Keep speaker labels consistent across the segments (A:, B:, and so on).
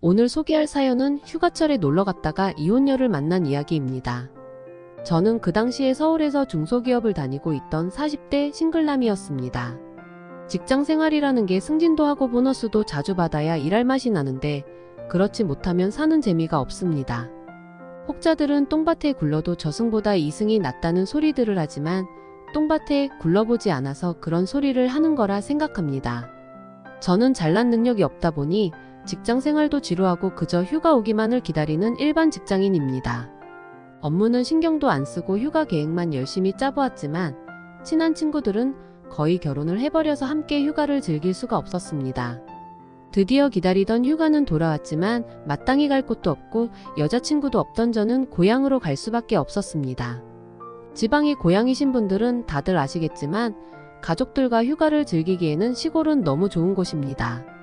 A: 오늘 소개할 사연은 휴가철에 놀러 갔다가 이혼녀를 만난 이야기입니다. 저는 그 당시에 서울에서 중소기업을 다니고 있던 40대 싱글남이었습니다. 직장 생활이라는 게 승진도 하고 보너스도 자주 받아야 일할 맛이 나는데 그렇지 못하면 사는 재미가 없습니다. 혹자들은 똥밭에 굴러도 저승보다 이승이 낫다는 소리들을 하지만 똥밭에 굴러보지 않아서 그런 소리를 하는 거라 생각합니다. 저는 잘난 능력이 없다 보니 직장 생활도 지루하고 그저 휴가 오기만을 기다리는 일반 직장인입니다. 업무는 신경도 안 쓰고 휴가 계획만 열심히 짜보았지만 친한 친구들은 거의 결혼을 해버려서 함께 휴가를 즐길 수가 없었습니다. 드디어 기다리던 휴가는 돌아왔지만 마땅히 갈 곳도 없고 여자친구도 없던 저는 고향으로 갈 수밖에 없었습니다. 지방이 고향이신 분들은 다들 아시겠지만 가족들과 휴가를 즐기기에는 시골은 너무 좋은 곳입니다.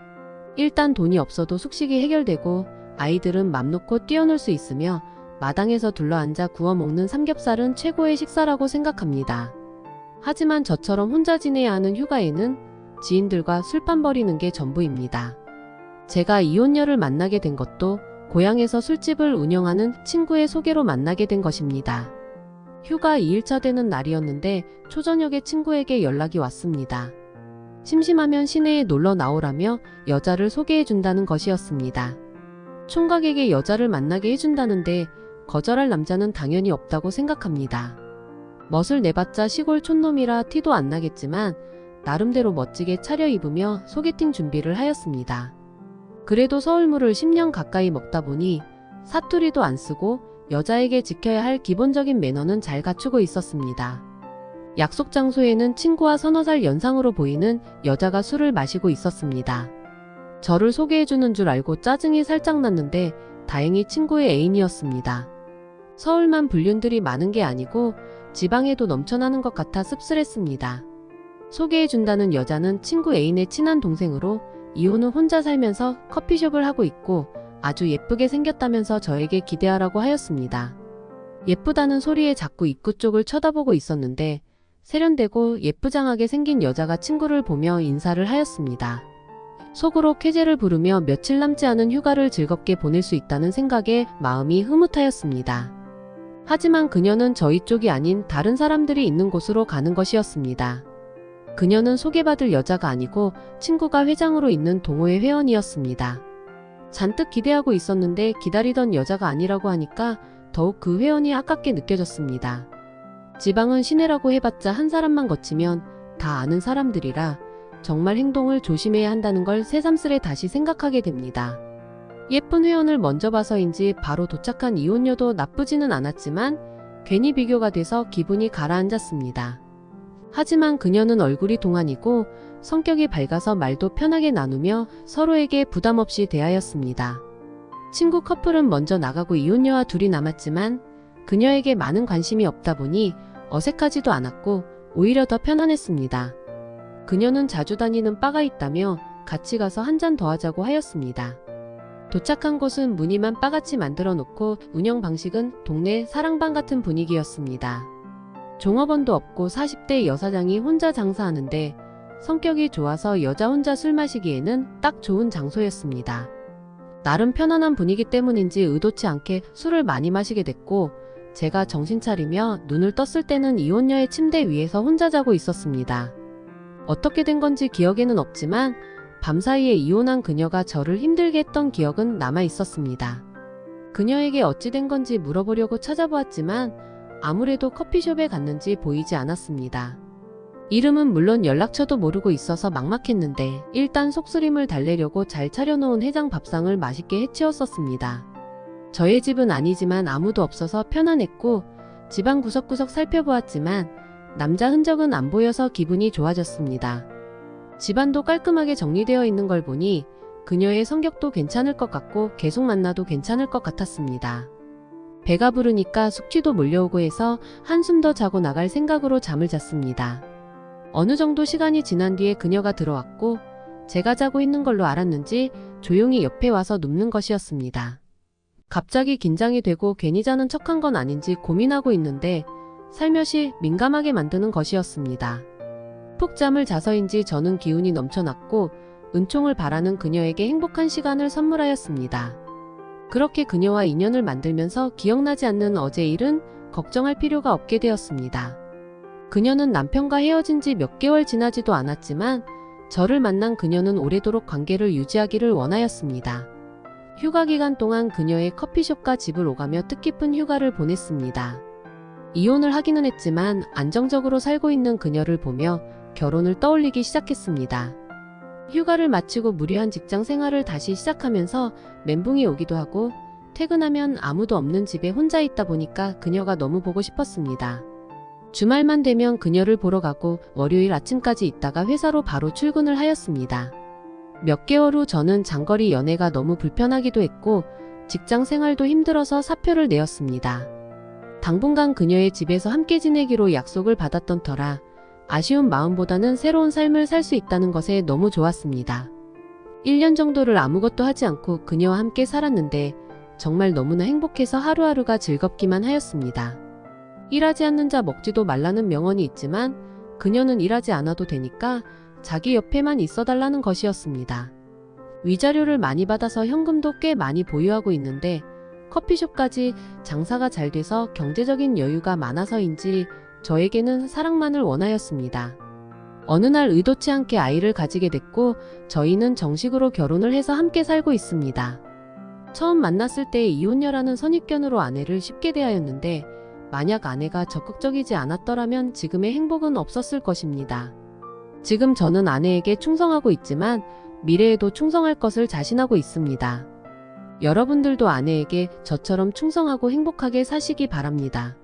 A: 일단 돈이 없어도 숙식이 해결되고 아이들은 맘 놓고 뛰어놀 수 있으며 마당에서 둘러앉아 구워 먹는 삼겹살은 최고의 식사라고 생각합니다. 하지만 저처럼 혼자 지내야 하는 휴가에는 지인들과 술판 벌이는 게 전부입니다. 제가 이혼녀를 만나게 된 것도 고향에서 술집을 운영하는 친구의 소개로 만나게 된 것입니다. 휴가 2일차 되는 날이었는데 초저녁에 친구에게 연락이 왔습니다. 심심하면 시내에 놀러 나오라며 여자를 소개해준다는 것이었습니다. 총각에게 여자를 만나게 해준다는데 거절할 남자는 당연히 없다고 생각합니다. 멋을 내봤자 시골 촌놈이라 티도 안 나겠지만 나름대로 멋지게 차려입으며 소개팅 준비를 하였습니다. 그래도 서울물을 10년 가까이 먹다 보니 사투리도 안 쓰고 여자에게 지켜야 할 기본적인 매너는 잘 갖추고 있었습니다. 약속 장소에는 친구와 서너 살 연상으로 보이는 여자가 술을 마시고 있었습니다. 저를 소개해주는 줄 알고 짜증이 살짝 났는데 다행히 친구의 애인이었습니다. 서울만 불륜들이 많은 게 아니고 지방에도 넘쳐나는 것 같아 씁쓸했습니다. 소개해준다는 여자는 친구 애인의 친한 동생으로 이혼 후 혼자 살면서 커피숍을 하고 있고 아주 예쁘게 생겼다면서 저에게 기대하라고 하였습니다. 예쁘다는 소리에 자꾸 입구 쪽을 쳐다보고 있었는데 세련되고 예쁘장하게 생긴 여자가 친구를 보며 인사를 하였습니다. 속으로 쾌재를 부르며 며칠 남지 않은 휴가를 즐겁게 보낼 수 있다는 생각에 마음이 흐뭇하였습니다. 하지만 그녀는 저희 쪽이 아닌 다른 사람들이 있는 곳으로 가는 것이었습니다. 그녀는 소개받을 여자가 아니고 친구가 회장으로 있는 동호회 회원이었습니다. 잔뜩 기대하고 있었는데 기다리던 여자가 아니라고 하니까 더욱 그 회원이 아깝게 느껴졌습니다. 지방은 시내라고 해봤자 한 사람만 거치면 다 아는 사람들이라 정말 행동을 조심해야 한다는 걸 새삼스레 다시 생각하게 됩니다. 예쁜 회원을 먼저 봐서인지 바로 도착한 이혼녀도 나쁘지는 않았지만 괜히 비교가 돼서 기분이 가라앉았습니다. 하지만 그녀는 얼굴이 동안이고 성격이 밝아서 말도 편하게 나누며 서로에게 부담 없이 대하였습니다. 친구 커플은 먼저 나가고 이혼녀와 둘이 남았지만 그녀에게 많은 관심이 없다 보니 어색하지도 않았고 오히려 더 편안했습니다. 그녀는 자주 다니는 바가 있다며 같이 가서 한 잔 더 하자고 하였습니다. 도착한 곳은 무늬만 바같이 만들어 놓고 운영 방식은 동네 사랑방 같은 분위기였습니다. 종업원도 없고 40대 여사장이 혼자 장사하는데 성격이 좋아서 여자 혼자 술 마시기에는 딱 좋은 장소였습니다. 나름 편안한 분위기 때문인지 의도치 않게 술을 많이 마시게 됐고 제가 정신 차리며 눈을 떴을 때는 이혼녀의 침대 위에서 혼자 자고 있었습니다. 어떻게 된 건지 기억에는 없지만 밤사이에 이혼한 그녀가 저를 힘들게 했던 기억은 남아 있었습니다. 그녀에게 어찌 된 건지 물어보려고 찾아보았지만 아무래도 커피숍에 갔는지 보이지 않았습니다. 이름은 물론 연락처도 모르고 있어서 막막했는데 일단 속쓰림을 달래려고 잘 차려놓은 해장 밥상을 맛있게 해치웠었습니다. 저의 집은 아니지만 아무도 없어서 편안했고 집안 구석구석 살펴보았지만 남자 흔적은 안 보여서 기분이 좋아졌습니다. 집안도 깔끔하게 정리되어 있는 걸 보니 그녀의 성격도 괜찮을 것 같고 계속 만나도 괜찮을 것 같았습니다. 배가 부르니까 숙취도 몰려오고 해서 한숨 더 자고 나갈 생각으로 잠을 잤습니다. 어느 정도 시간이 지난 뒤에 그녀가 들어왔고 제가 자고 있는 걸로 알았는지 조용히 옆에 와서 눕는 것이었습니다. 갑자기 긴장이 되고 괜히 자는 척한 건 아닌지 고민하고 있는데 살며시 민감하게 만드는 것이었습니다. 푹 잠을 자서인지 저는 기운이 넘쳐났고 은총을 바라는 그녀에게 행복한 시간을 선물하였습니다. 그렇게 그녀와 인연을 만들면서 기억나지 않는 어제 일은 걱정할 필요가 없게 되었습니다. 그녀는 남편과 헤어진 지 몇 개월 지나지도 않았지만 저를 만난 그녀는 오래도록 관계를 유지하기를 원하였습니다. 휴가 기간 동안 그녀의 커피숍과 집을 오가며 뜻깊은 휴가를 보냈습니다. 이혼을 하기는 했지만 안정적으로 살고 있는 그녀를 보며 결혼을 떠올리기 시작했습니다. 휴가를 마치고 무료한 직장 생활을 다시 시작하면서 멘붕이 오기도 하고 퇴근하면 아무도 없는 집에 혼자 있다 보니까 그녀가 너무 보고 싶었습니다. 주말만 되면 그녀를 보러 가고 월요일 아침까지 있다가 회사로 바로 출근을 하였습니다. 몇 개월 후 저는 장거리 연애가 너무 불편하기도 했고 직장 생활도 힘들어서 사표를 내었습니다. 당분간 그녀의 집에서 함께 지내기로 약속을 받았던 터라 아쉬운 마음보다는 새로운 삶을 살 수 있다는 것에 너무 좋았습니다. 1년 정도를 아무것도 하지 않고 그녀와 함께 살았는데 정말 너무나 행복해서 하루하루가 즐겁기만 하였습니다. 일하지 않는 자 먹지도 말라는 명언이 있지만 그녀는 일하지 않아도 되니까 자기 옆에만 있어달라는 것이었습니다. 위자료를 많이 받아서 현금도 꽤 많이 보유하고 있는데 커피숍까지 장사가 잘 돼서 경제적인 여유가 많아서인지 저에게는 사랑만을 원하였습니다. 어느 날 의도치 않게 아이를 가지게 됐고 저희는 정식으로 결혼을 해서 함께 살고 있습니다. 처음 만났을 때 이혼녀라는 선입견으로 아내를 쉽게 대하였는데 만약 아내가 적극적이지 않았더라면 지금의 행복은 없었을 것입니다. 지금 저는 아내에게 충성하고 있지만 미래에도 충성할 것을 자신하고 있습니다. 여러분들도 아내에게 저처럼 충성하고 행복하게 사시기 바랍니다.